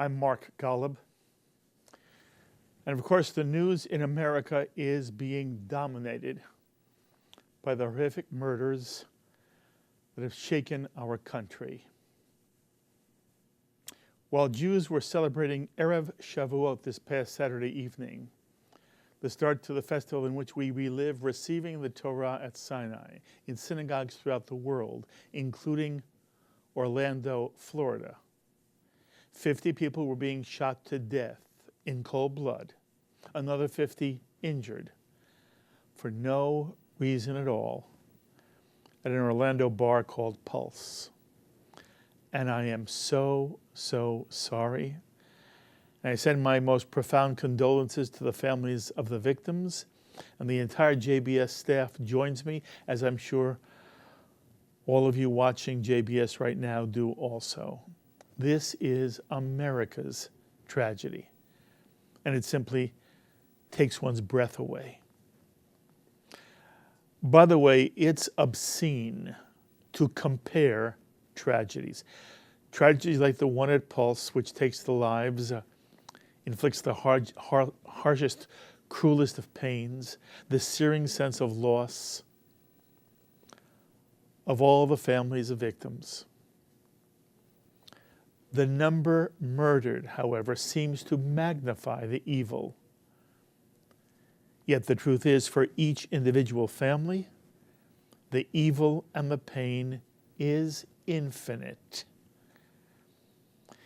I'm Mark Golub. And of course, the news in America is being dominated by the horrific murders that have shaken our country. While Jews were celebrating Erev Shavuot this past Saturday evening, the start to the festival in which we relive receiving the Torah at Sinai in synagogues throughout the world, including Orlando, Florida, 50 people were being shot to death in cold blood, another 50 injured for no reason at all at an Orlando bar called Pulse. And I am so sorry. And I send my most profound condolences to the families of the victims, and the entire JBS staff joins me, as I'm sure all of you watching JBS right now do also. This is America's tragedy, and it simply takes one's breath away. By the way, it's obscene to compare tragedies. Tragedies like the one at Pulse, which takes the lives, inflicts the harshest, cruelest of pains, the searing sense of loss of all the families of victims. The number murdered, however, seems to magnify the evil. Yet the truth is, for each individual family, the evil and the pain is infinite.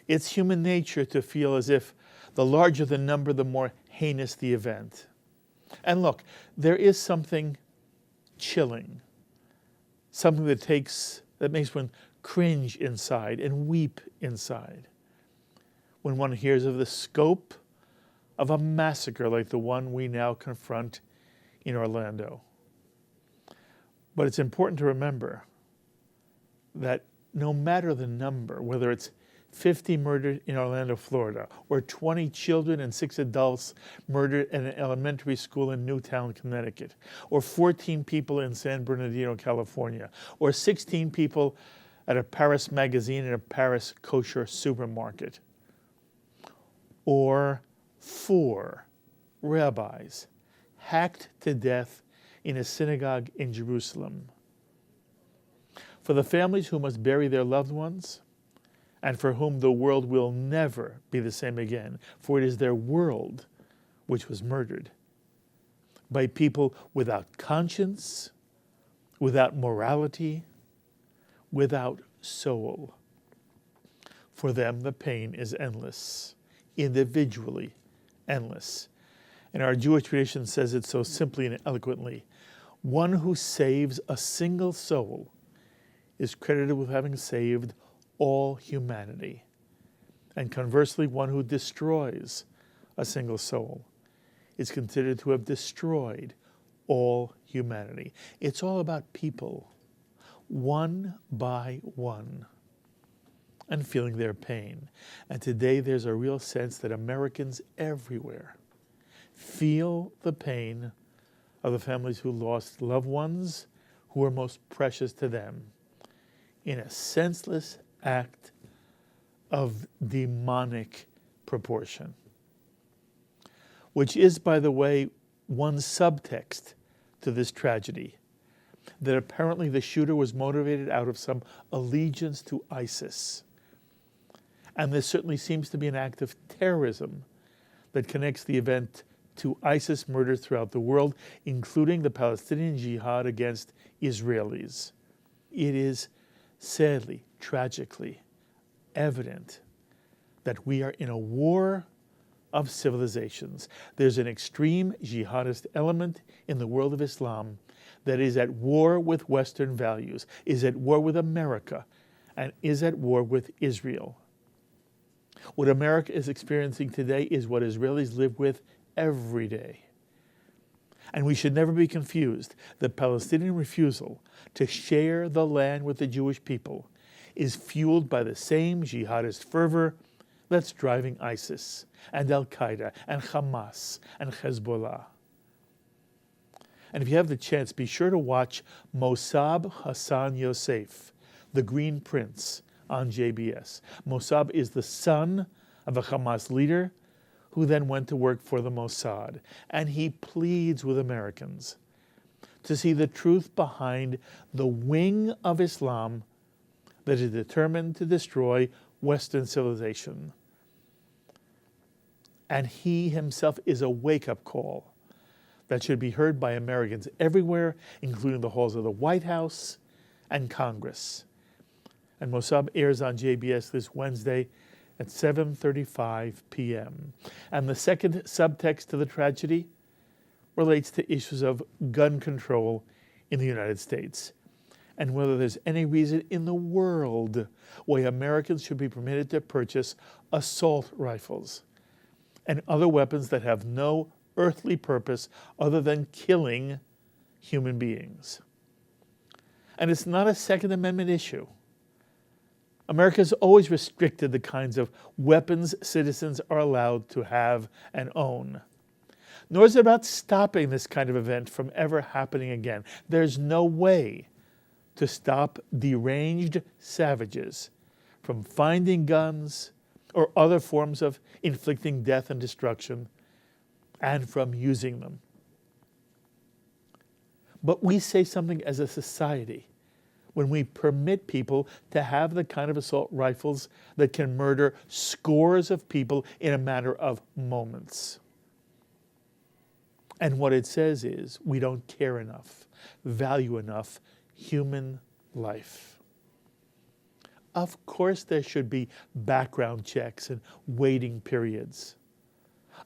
It's human nature to feel as if the larger the number, the more heinous the event. And look, there is something chilling, something that makes one cringe inside and weep inside when one hears of the scope of a massacre like the one we now confront in Orlando. But it's important to remember that no matter the number, whether it's 50 murdered in Orlando, Florida, or 20 children and 6 adults murdered at an elementary school in Newtown, Connecticut, or 14 people in San Bernardino, California, or 16 people at a Paris magazine in a Paris kosher supermarket, or 4 rabbis hacked to death in a synagogue in Jerusalem. For the families who must bury their loved ones, and for whom the world will never be the same again, for it is their world which was murdered by people without conscience, without morality, without soul. For them, the pain is endless, individually endless. And our Jewish tradition says it so simply and eloquently. One who saves a single soul is credited with having saved all humanity. And conversely, one who destroys a single soul is considered to have destroyed all humanity. It's all about people, one by one, and feeling their pain. And today there's a real sense that Americans everywhere feel the pain of the families who lost loved ones who were most precious to them in a senseless act of demonic proportion, which is, by the way, one subtext to this tragedy, that apparently the shooter was motivated out of some allegiance to ISIS. And this certainly seems to be an act of terrorism that connects the event to ISIS murders throughout the world, including the Palestinian jihad against Israelis. It is sadly, tragically, evident that we are in a war of civilizations. There's an extreme jihadist element in the world of Islam that is at war with Western values, is at war with America, and is at war with Israel. What America is experiencing today is what Israelis live with every day. And we should never be confused. The Palestinian refusal to share the land with the Jewish people is fueled by the same jihadist fervor that's driving ISIS and Al-Qaeda and Hamas and Hezbollah. And if you have the chance, be sure to watch Mossab Hassan Yosef, the Green Prince, on JBS. Mossab is the son of a Hamas leader who then went to work for the Mossad. And he pleads with Americans to see the truth behind the wing of Islam that is determined to destroy Western civilization. And he himself is a wake-up call that should be heard by Americans everywhere, including the halls of the White House and Congress. And Mossad airs on JBS this Wednesday at 7:35 p.m. And the second subtext to the tragedy relates to issues of gun control in the United States, and whether there's any reason in the world why Americans should be permitted to purchase assault rifles and other weapons that have no earthly purpose other than killing human beings. And it's not a Second Amendment issue. America has always restricted the kinds of weapons citizens are allowed to have and own. Nor is it about stopping this kind of event from ever happening again. There's no way to stop deranged savages from finding guns or other forms of inflicting death and destruction and from using them. But we say something as a society when we permit people to have the kind of assault rifles that can murder scores of people in a matter of moments. And what it says is we don't care enough, value enough human life. Of course there should be background checks and waiting periods.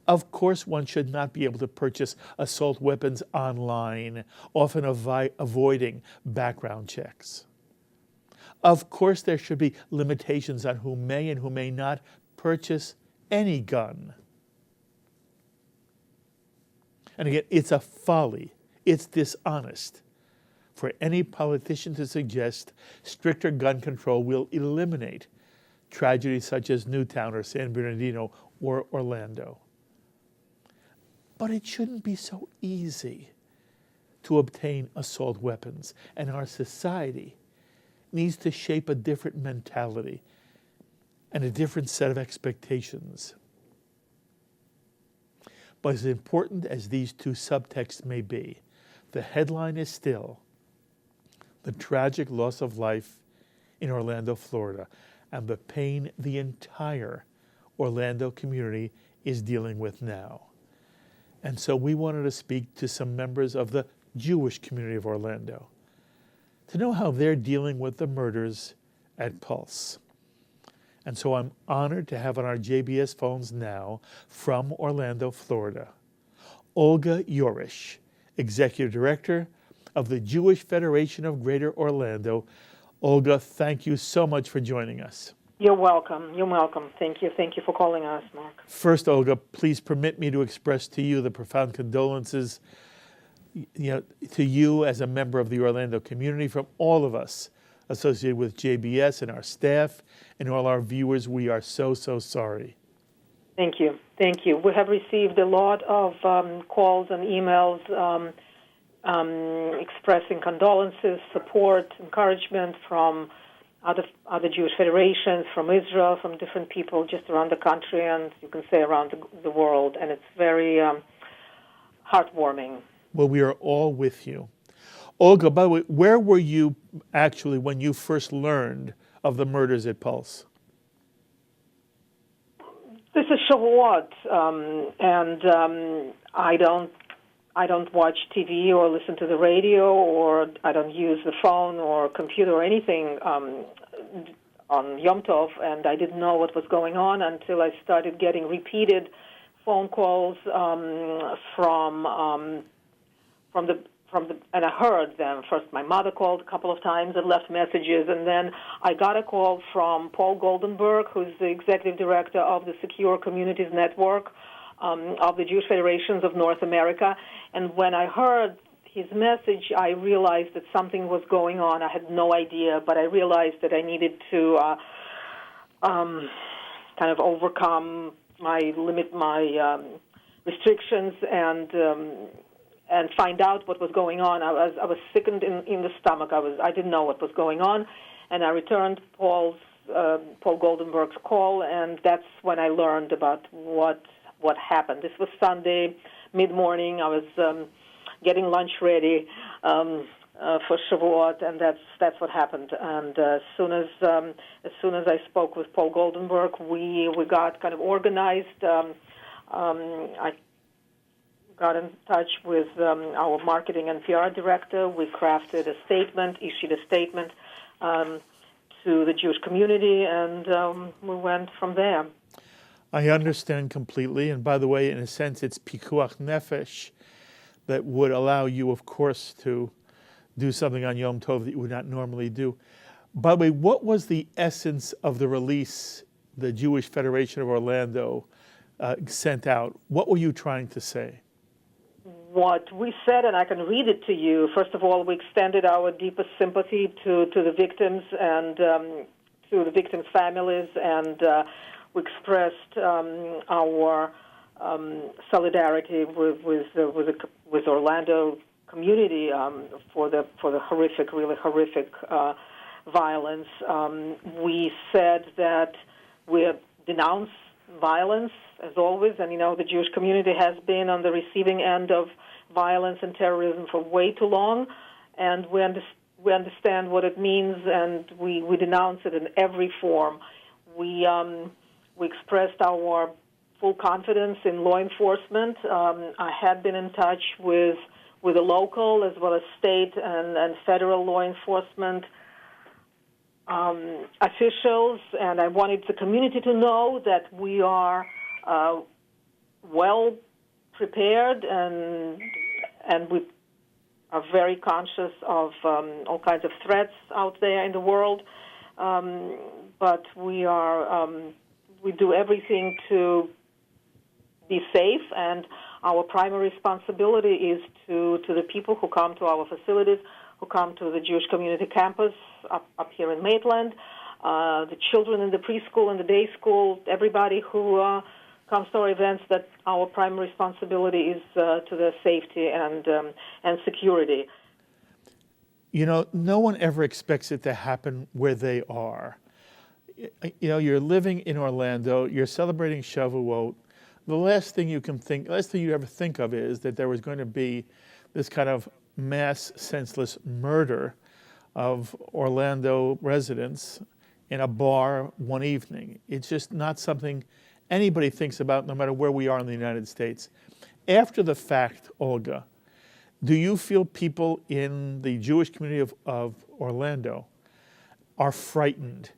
Of course one should not be able to purchase assault weapons online, often avoiding background checks. Of course there should be limitations on who may and who may not purchase any gun. And again, it's a folly, it's dishonest for any politician to suggest stricter gun control will eliminate tragedies such as Newtown or San Bernardino or Orlando. But it shouldn't be so easy to obtain assault weapons, and our society needs to shape a different mentality and a different set of expectations. But as important as these two subtexts may be, the headline is still the tragic loss of life in Orlando, Florida, and the pain the entire Orlando community is dealing with now. And so we wanted to speak to some members of the Jewish community of Orlando to know how they're dealing with the murders at Pulse. And so I'm honored to have on our JBS phones now, from Orlando, Florida, Olga Yorish, Executive Director of the Jewish Federation of Greater Orlando. Olga, thank you so much for joining us. You're welcome. You're welcome. Thank you. Thank you for calling us, Mark. First, Olga, please permit me to express to you the profound condolences to you as a member of the Orlando community, from all of us associated with JBS and our staff and all our viewers. We are so, so sorry. Thank you. Thank you. We have received a lot of calls and emails expressing condolences, support, encouragement from other Jewish federations, from Israel, from different people just around the country, and you can say around the world. And it's very heartwarming. Well, we are all with you. Olga, by the way, where were you actually when you first learned of the murders at Pulse? This is Shavuot, and I don't watch TV or listen to the radio, or I don't use the phone or computer or anything on Yom Tov, and I didn't know what was going on until I started getting repeated phone calls and I heard them. First, my mother called a couple of times and left messages, and then I got a call from Paul Goldenberg, who's the executive director of the Secure Communities Network of the Jewish Federations of North America. And when I heard his message, I realized that something was going on. I had no idea, but I realized that I needed to kind of overcome my restrictions and find out what was going on. I was sickened in the stomach. I didn't know what was going on, and I returned Paul's Paul Goldenberg's call, and that's when I learned about what happened. This was Sunday mid-morning. I was getting lunch ready for Shavuot, and that's what happened. And as soon as I spoke with Paul Goldenberg, we got kind of organized. I got in touch with our marketing and PR director. We crafted a statement, issued a statement to the Jewish community, and we went from there. I understand completely. And by the way, in a sense, it's pikuach nefesh that would allow you, of course, to do something on Yom Tov that you would not normally do. By the way, what was the essence of the release the Jewish Federation of Orlando sent out? What were you trying to say? What we said, and I can read it to you. First of all, we extended our deepest sympathy to the victims and to the victims' families, and we expressed our solidarity with Orlando community for the horrific, really horrific violence. We said that we denounce violence, as always, and the Jewish community has been on the receiving end of violence and terrorism for way too long, and we understand what it means, and we denounce it in every form. We expressed our full confidence in law enforcement. I had been in touch with the local as well as state and federal law enforcement officials, and I wanted the community to know that we are well prepared and we are very conscious of all kinds of threats out there in the world, but we do everything to be safe, and our primary responsibility is to the people who come to our facilities, who come to the Jewish community campus up here in Maitland, the children in the preschool and the day school, everybody who comes to our events, that our primary responsibility is to their safety and security. No one ever expects it to happen where they are. You're living in Orlando, you're celebrating Shavuot. The last thing you ever think of is that there was going to be this kind of mass, senseless murder of Orlando residents in a bar one evening. It's just not something anybody thinks about, no matter where we are in the United States. After the fact, Olga, do you feel people in the Jewish community of Orlando are frightened?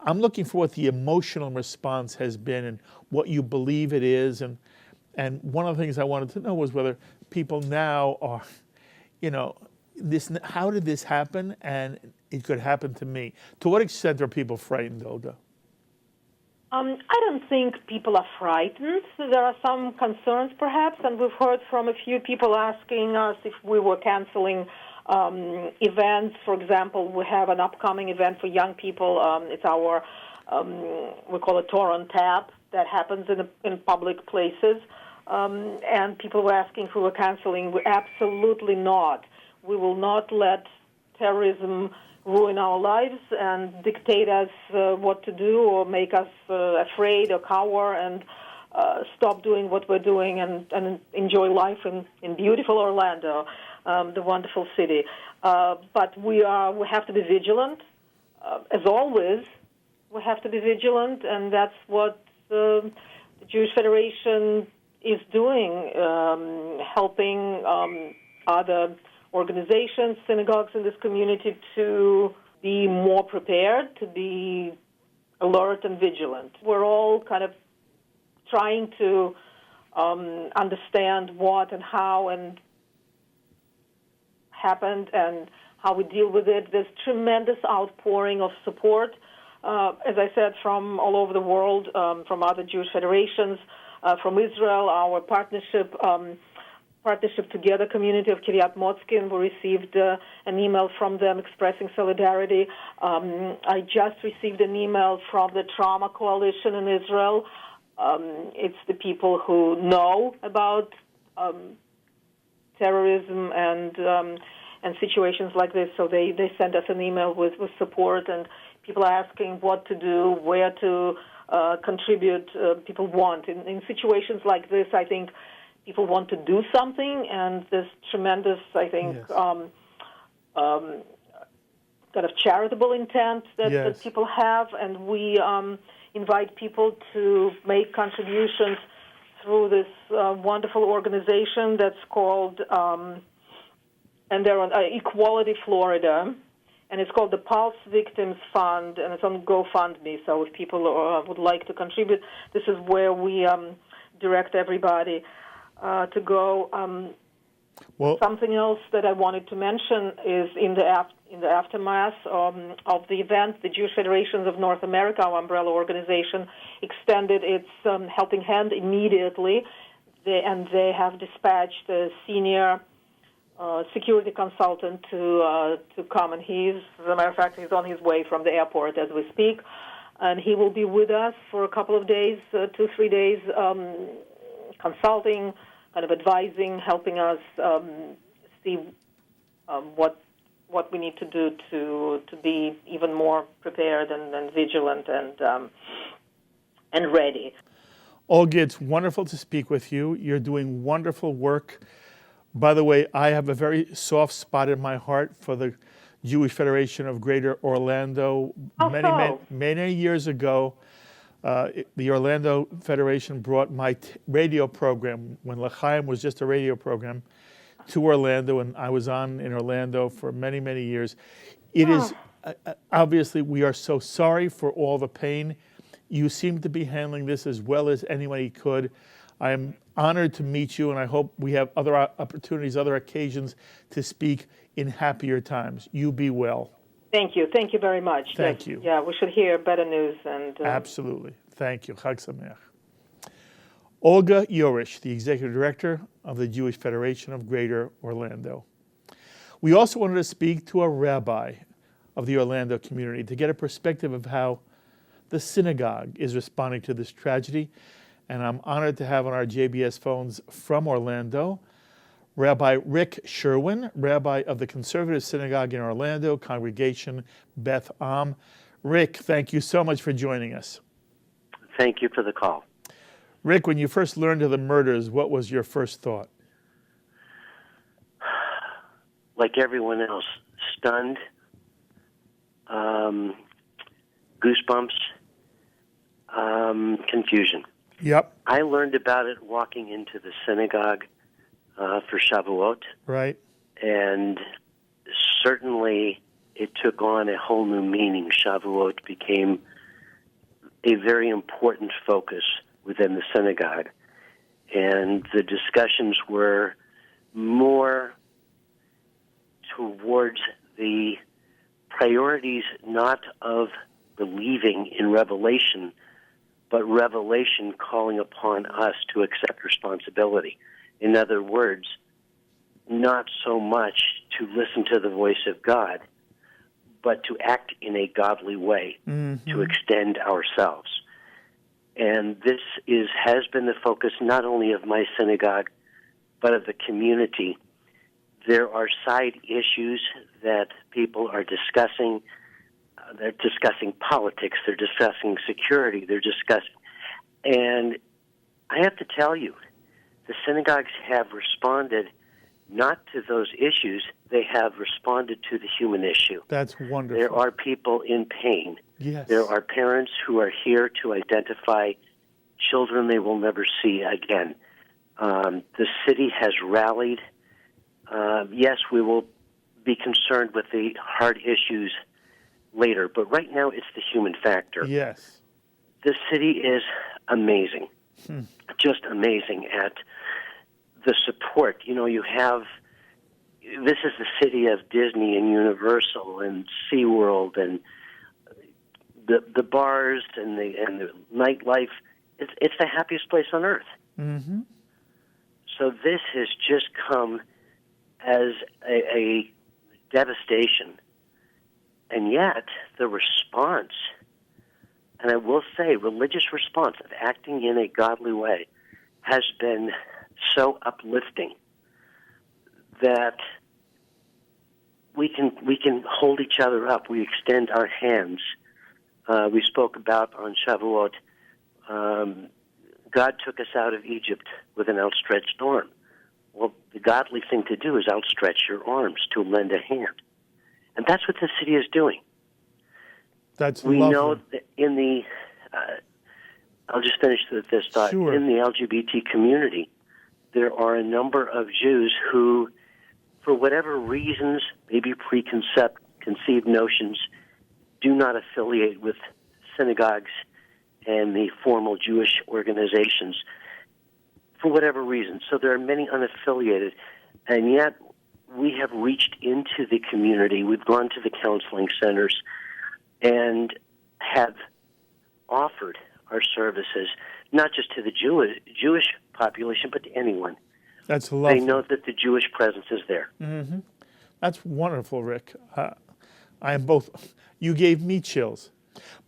I'm looking for what the emotional response has been and what you believe it is. And one of the things I wanted to know was whether people now are, how did this happen? And it could happen to me. To what extent are people frightened, Olga? I don't think people are frightened. There are some concerns, perhaps, and we've heard from a few people asking us if we were canceling events. For example, we have an upcoming event for young people. It's our, we call it Torah on Tap, that happens in public places. And people were asking if we were canceling. We're absolutely not. We will not let terrorism ruin our lives and dictate us what to do or make us afraid or cower and stop doing what we're doing and enjoy life in beautiful Orlando, the wonderful city. But we have to be vigilant. As always, we have to be vigilant, and that's what the Jewish Federation is doing, helping other organizations, synagogues in this community to be more prepared, to be alert and vigilant. We're all kind of trying to understand what and how and happened and how we deal with it. There's tremendous outpouring of support, as I said, from all over the world, from other Jewish federations, from Israel, our Partnership Together community of Kiryat Motzkin. We received an email from them expressing solidarity. I just received an email from the Trauma Coalition in Israel. It's the people who know about terrorism and situations like this. So they sent us an email with support, and people are asking what to do, where to contribute. People want. In situations like this, I think people want to do something, and there's tremendous, I think, kind of charitable intent that people have, and we invite people to make contributions through this wonderful organization that's called, and they're on Equality Florida, and it's called the Pulse Victims Fund, and it's on GoFundMe. So if people would like to contribute, this is where we direct everybody to go. Well, something else that I wanted to mention is in the aftermath of the event, the Jewish Federations of North America, our umbrella organization, extended its helping hand immediately, and they have dispatched a senior security consultant to come, and as a matter of fact, he's on his way from the airport as we speak, and he will be with us for a couple of days, 2-3 days, consulting, kind of advising, helping us see what we need to do to be even more prepared and vigilant and ready. Olga, it's wonderful to speak with you. You're doing wonderful work. By the way, I have a very soft spot in my heart for the Jewish Federation of Greater Orlando. Many years ago, the Orlando Federation brought my radio program, when L'Chaim was just a radio program, to Orlando, and I was on in Orlando for many, many years. It is, obviously, we are so sorry for all the pain. You seem to be handling this as well as anybody could. I am honored to meet you, and I hope we have other opportunities, other occasions to speak in happier times. You be well. Thank you. Thank you very much. Thank you. Yeah, we should hear better news. Absolutely. Thank you. Chag Sameach. Olga Yorish, the Executive Director of the Jewish Federation of Greater Orlando. We also wanted to speak to a rabbi of the Orlando community to get a perspective of how the synagogue is responding to this tragedy. And I'm honored to have on our JBS phones from Orlando, Rabbi Rick Sherwin, Rabbi of the Conservative Synagogue in Orlando, Congregation Beth. Rick, thank you so much for joining us. Thank you for the call. Rick, when you first learned of the murders, what was your first thought? Like everyone else, stunned, goosebumps, confusion. Yep. I learned about it walking into the synagogue for Shavuot. Right. And certainly it took on a whole new meaning. Shavuot became a very important focus within the synagogue. And the discussions were more towards the priorities not of believing in revelation, but revelation calling upon us to accept responsibility. In other words, not so much to listen to the voice of God, but to act in a godly way, to extend ourselves. And this has been the focus not only of my synagogue, but of the community. There are side issues that people are discussing. They're discussing politics, they're discussing security, they're discussing... And I have to tell you, the synagogues have responded not to those issues, they have responded to the human issue. That's wonderful. There are people in pain. Yes. There are parents who are here to identify children they will never see again. The city has rallied. Yes, we will be concerned with the hard issues later, but right now it's the human factor. Yes. The city is amazing, just amazing at the support. You know, this is the city of Disney and Universal and SeaWorld and the bars and the nightlife. It's the happiest place on earth. Mm-hmm. So this has just come as a devastation. And yet, the response, and I will say religious response of acting in a godly way, has been so uplifting that we can hold each other up. We extend our hands we spoke about on Shavuot, God took us out of Egypt with an outstretched arm. Well, the godly thing to do is outstretch your arms to lend a hand. And that's what the city is doing. That's we lovely. know that in the, I'll just finish this thought. Sure. In the LGBT community, there are a number of Jews who, for whatever reasons, maybe preconceived notions, do not affiliate with synagogues and the formal Jewish organizations for whatever reason. So there are many unaffiliated, and yet we have reached into the community. We've gone to the counseling centers and have offered our services, not just to the Jewish population, but to anyone. That's lovely. They know that the Jewish presence is there. Mm-hmm. That's wonderful, Rick. I am both. You gave me chills.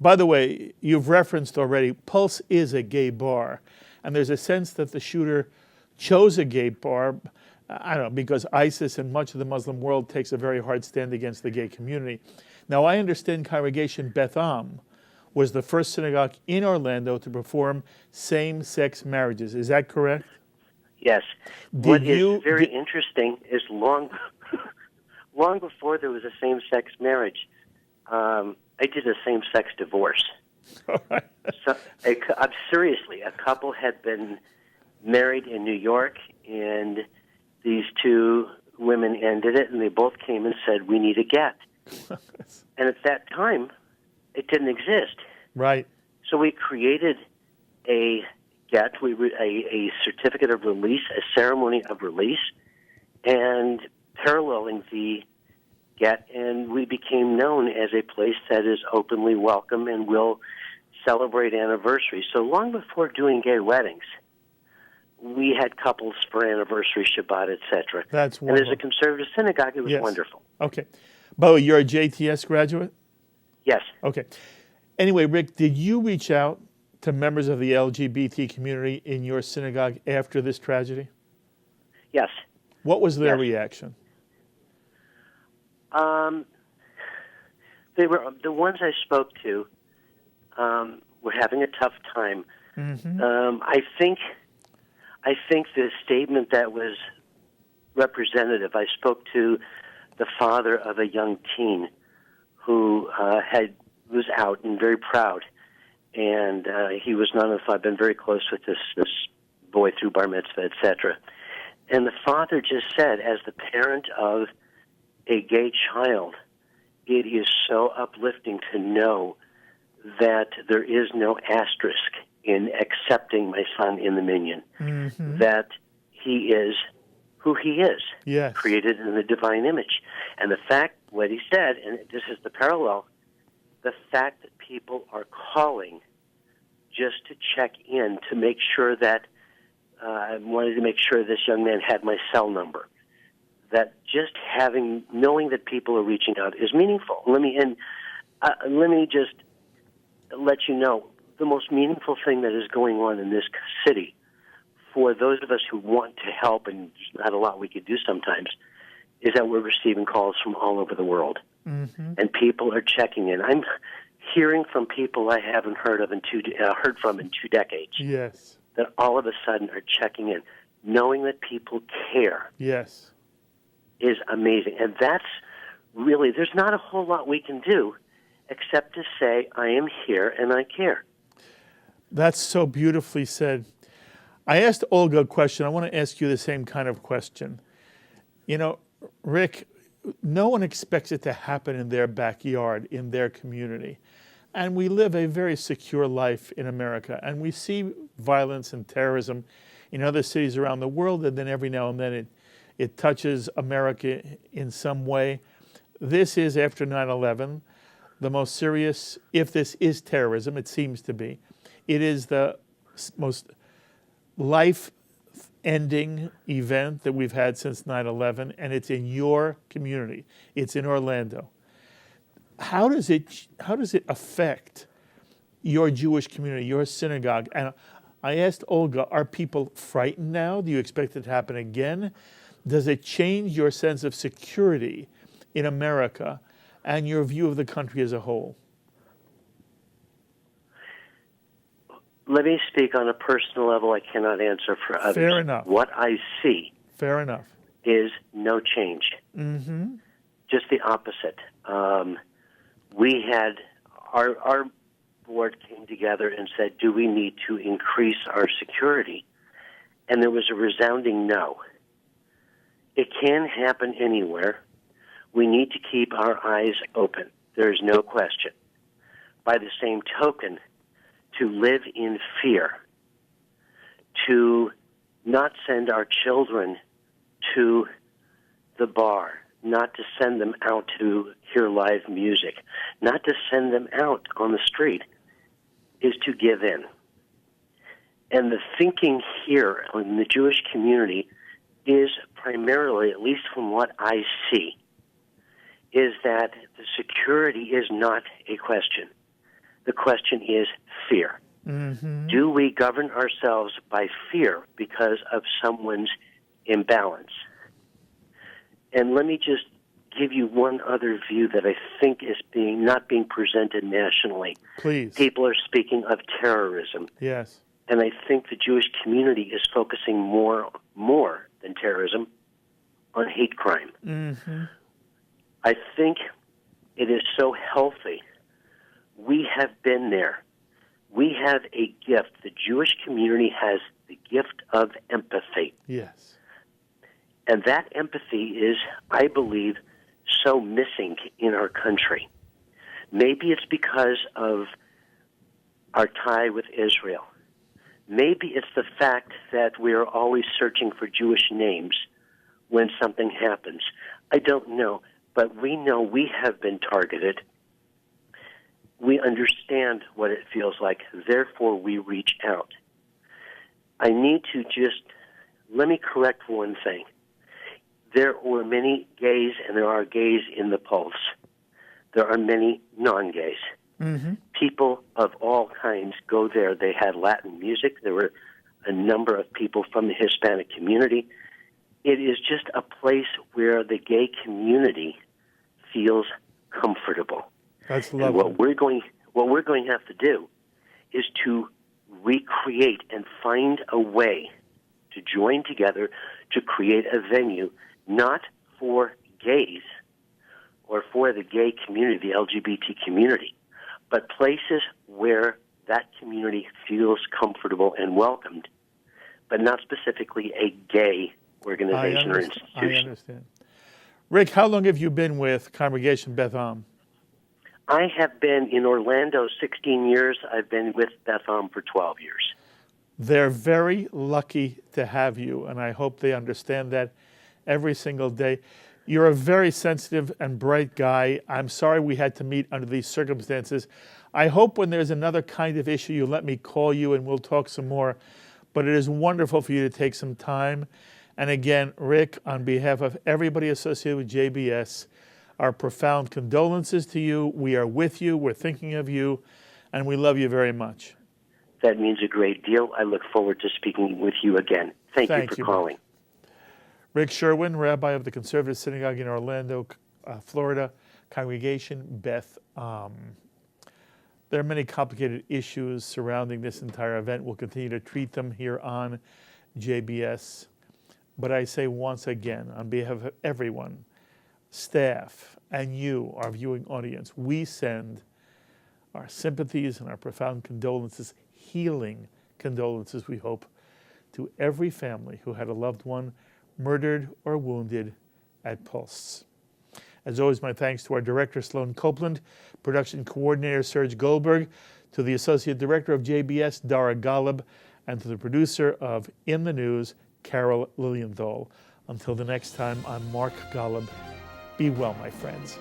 By the way, you've referenced already, Pulse is a gay bar, and there's a sense that the shooter chose a gay bar, I don't know, because ISIS and much of the Muslim world takes a very hard stand against the gay community. Now, I understand Congregation Beth was the first synagogue in Orlando to perform same-sex marriages. Is that correct? Yes. What is very interesting is long before there was a same-sex marriage, I did a same-sex divorce. All right. So, seriously, a couple had been married in New York, and these two women ended it, and they both came and said, "We need a get." And at that time, it didn't exist. Right. So we created a get, a certificate of release, a ceremony of release, and paralleling the get, and we became known as a place that is openly welcome and will celebrate anniversaries. So long before doing gay weddings, we had couples for anniversary, Shabbat, etc. That's wonderful. And as a conservative synagogue, it was wonderful. Okay. By the way, you're a JTS graduate? Yes. Okay. Anyway, Rick, did you reach out to members of the LGBT community in your synagogue after this tragedy? Yes. What was their reaction? They were the ones I spoke to were having a tough time. Mm-hmm. I think the statement that was representative. I spoke to the father of a young teen who was out and very proud, and he was none of. I've been very close with this boy through bar mitzvah, etc. And the father just said, as the parent of a gay child, it is so uplifting to know that there is no asterisk in accepting my son in the minyan, that he is who he is, created in the divine image. And the fact, what he said, and this is the parallel, the fact that people are calling just to check in to make sure that, I wanted to make sure this young man had my cell number, that just knowing that people are reaching out is meaningful. Let me just let you know, the most meaningful thing that is going on in this city, for those of us who want to help, and there's not a lot we could do sometimes, is that we're receiving calls from all over the world. Mm-hmm. And people are checking in. I'm hearing from people I haven't heard from in 2 decades. Yes. That all of a sudden are checking in. Knowing that people care. Yes. Is amazing. And that's really, there's not a whole lot we can do except to say, I am here and I care. That's so beautifully said. I asked Olga a question. I want to ask you the same kind of question. You know, Rick, no one expects it to happen in their backyard, in their community. And we live a very secure life in America. And we see violence and terrorism in other cities around the world, and then every now and then it touches America in some way. This is, after 9/11, the most serious, if this is terrorism, it seems to be. It is the most life-ending event that we've had since 9/11, and it's in your community. It's in Orlando. How does it affect your Jewish community, your synagogue? And I asked Olga, are people frightened now? Do you expect it to happen again? Does it change your sense of security in America and your view of the country as a whole? Let me speak on a personal level. I cannot answer for others. Fair enough. What I see Fair enough. is no change. Mm-hmm. Just the opposite. We had our board came together and said, do we need to increase our security? And there was a resounding no. It can happen anywhere. We need to keep our eyes open. There is no question. By the same token, to live in fear, to not send our children to the bar, not to send them out to hear live music, not to send them out on the street, is to give in. And the thinking here in the Jewish community is primarily, at least from what I see, is that the security is not a question. The question is fear. Mm-hmm. Do we govern ourselves by fear because of someone's imbalance? And let me just give you one other view that I think is not being presented nationally. Please. People are speaking of terrorism. Yes. And I think the Jewish community is focusing more than terrorism on hate crime. Mm-hmm. I think it is so healthy. We have been there. We have a gift. The Jewish community has the gift of empathy. Yes. And that empathy is, I believe, so missing in our country. Maybe it's because of our tie with Israel. Maybe it's the fact that we are always searching for Jewish names when something happens. I don't know, but we know we have been targeted. We understand what it feels like. Therefore, we reach out. I need to let me correct one thing. There were many gays, and there are gays in the Pulse. There are many non-gays. Mm-hmm. People of all kinds go there. They had Latin music. There were a number of people from the Hispanic community. It is just a place where the gay community feels comfortable. That's lovely. And what we're going to have to do is to recreate and find a way to join together to create a venue not for gays or for the gay community, the LGBT community, but places where that community feels comfortable and welcomed, but not specifically a gay organization or institution. I understand. Rick, how long have you been with Congregation Beth Am? I have been in Orlando 16 years. I've been with Beth Am for 12 years. They're very lucky to have you, and I hope they understand that every single day. You're a very sensitive and bright guy. I'm sorry we had to meet under these circumstances. I hope when there's another kind of issue, you'll let me call you and we'll talk some more. But it is wonderful for you to take some time. And again, Rick, on behalf of everybody associated with JBS, our profound condolences to you. We are with you. We're thinking of you. And we love you very much. That means a great deal. I look forward to speaking with you again. Thank you for calling. Rick Sherwin, Rabbi of the Conservative Synagogue in Orlando, Florida, Congregation Beth Am. There are many complicated issues surrounding this entire event. We'll continue to treat them here on JBS. But I say once again, on behalf of everyone, staff, and you, our viewing audience, we send our sympathies and our profound condolences, healing condolences, we hope, to every family who had a loved one murdered or wounded at Pulse. As always, my thanks to our director, Sloan Copeland, production coordinator, Serge Goldberg, to the associate director of JBS, Dara Golub, and to the producer of In the News, Carol Lilienthal. Until the next time, I'm Mark Golub. Be well, my friends.